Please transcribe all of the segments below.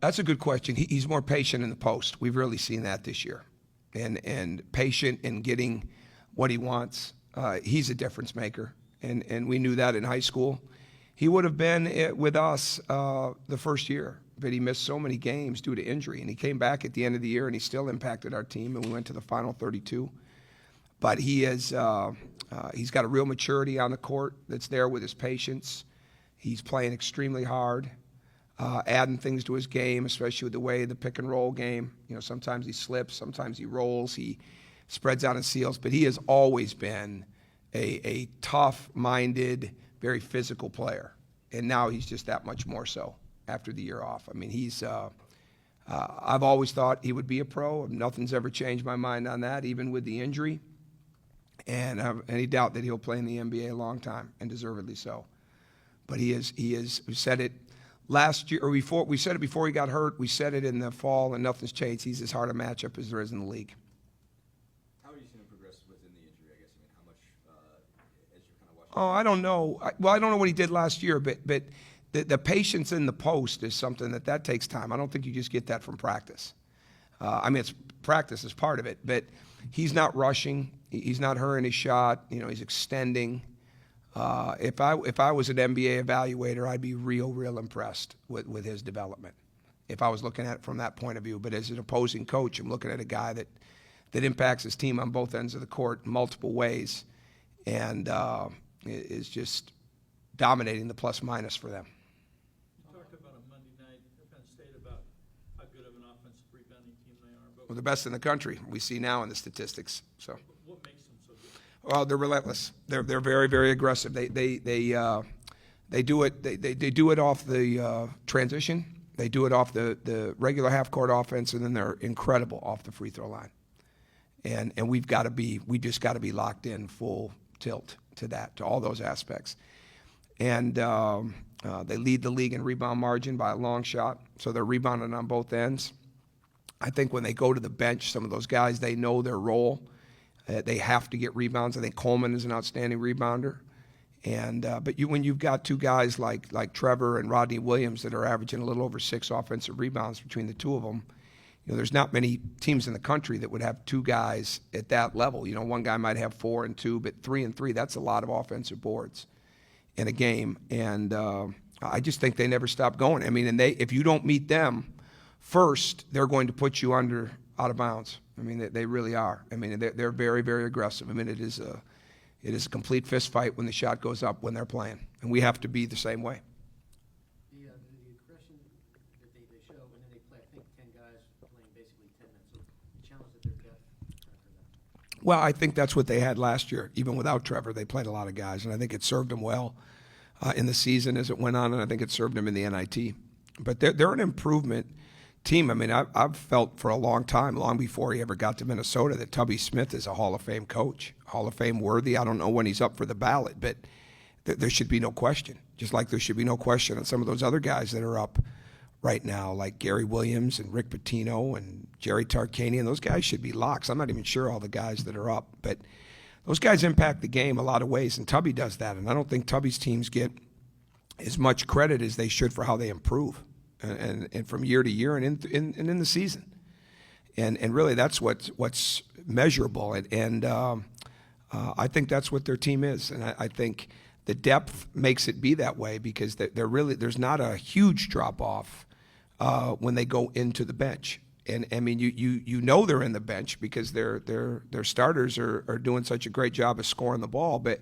That's a good question. He's more patient in the post. We've really seen that this year, and patient in getting what he wants. He's a difference maker, and we knew that in high school. He would have been with us the first year, but he missed so many games due to injury, and he came back at the end of the year, and he still impacted our team, and we went to the final 32. But he's got a real maturity on the court that's there with his patience. He's playing extremely hard, adding things to his game, especially with the way the pick and roll game. You know, sometimes he slips, sometimes he rolls, he spreads out and seals. But he has always been a tough-minded, very physical player, and now he's just that much more so after the year off. I mean, I've always thought he would be a pro. Nothing's ever changed my mind on that, even with the injury. And I have any doubt that he'll play in the NBA a long time, and deservedly so. But he is. We said it last year, or before. We said it before he got hurt. We said it in the fall, and nothing's changed. He's as hard a matchup as there is in the league. How have you seen him progress within the injury? I guess. I mean, how much as you're kind of watching? Oh, I don't know. I don't know what he did last year, but the patience in the post is something that takes time. I don't think you just get that from practice. I mean, practice is part of it, but he's not rushing. He's not hurrying his shot. You know, he's extending. If I was an NBA evaluator, I'd be real impressed with his development if I was looking at it from that point of view. But as an opposing coach, I'm looking at a guy that impacts his team on both ends of the court in multiple ways, and is just dominating the plus-minus for them. You talked about on Monday night at Penn State about how good of an offensive rebounding team they are. But We're the best in the country. We see now in the statistics. So. what makes them so good? Well, they're relentless. They're very aggressive. They do it. They do it off the transition. They do it off the regular half court offense, and then they're incredible off the free throw line. And we just got to be locked in full tilt to that, to all those aspects. And they lead the league in rebound margin by a long shot, so they're rebounding on both ends. I think when they go to the bench, some of those guys, they know their role. They have to get rebounds. I think Coleman is an outstanding rebounder. And but when you've got two guys like Trevor and Rodney Williams that are averaging a little over 6 offensive rebounds between the two of them, you know, there's not many teams in the country that would have two guys at that level. You know, one guy might have 4 and 2, but 3 and 3, that's a lot of offensive boards in a game. And I just think they never stop going. I mean, and if you don't meet them first, they're going to put you out of bounds. I mean, they really are. I mean, they're very aggressive. I mean, it is a complete fist fight when the shot goes up when they're playing, and we have to be the same way. The aggression that they show, and then they play, I think, 10 guys playing basically 10 minutes. So the challenge that they're depth. Well, I think that's what they had last year. Even without Trevor, they played a lot of guys, and I think it served them well in the season as it went on, and I think it served them in the NIT. But they're an improvement team. I mean, I've felt for a long time, long before he ever got to Minnesota, that Tubby Smith is a Hall of Fame coach, Hall of Fame worthy. I don't know when he's up for the ballot, but there should be no question. Just like there should be no question on some of those other guys that are up right now, like Gary Williams and Rick Pitino and Jerry Tarkanian. Those guys should be locks. I'm not even sure all the guys that are up, but those guys impact the game a lot of ways, and Tubby does that. And I don't think Tubby's teams get as much credit as they should for how they improve. And from year to year and in the season, and really that's what's measurable, and I think that's what their team is, and I think the depth makes it be that way because there's not a huge drop off when they go into the bench, and I mean you know they're in the bench because their starters are doing such a great job of scoring the ball, but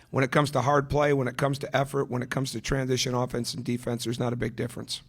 when it comes to hard play, when it comes to effort, when it comes to transition offense and defense, there's not a big difference.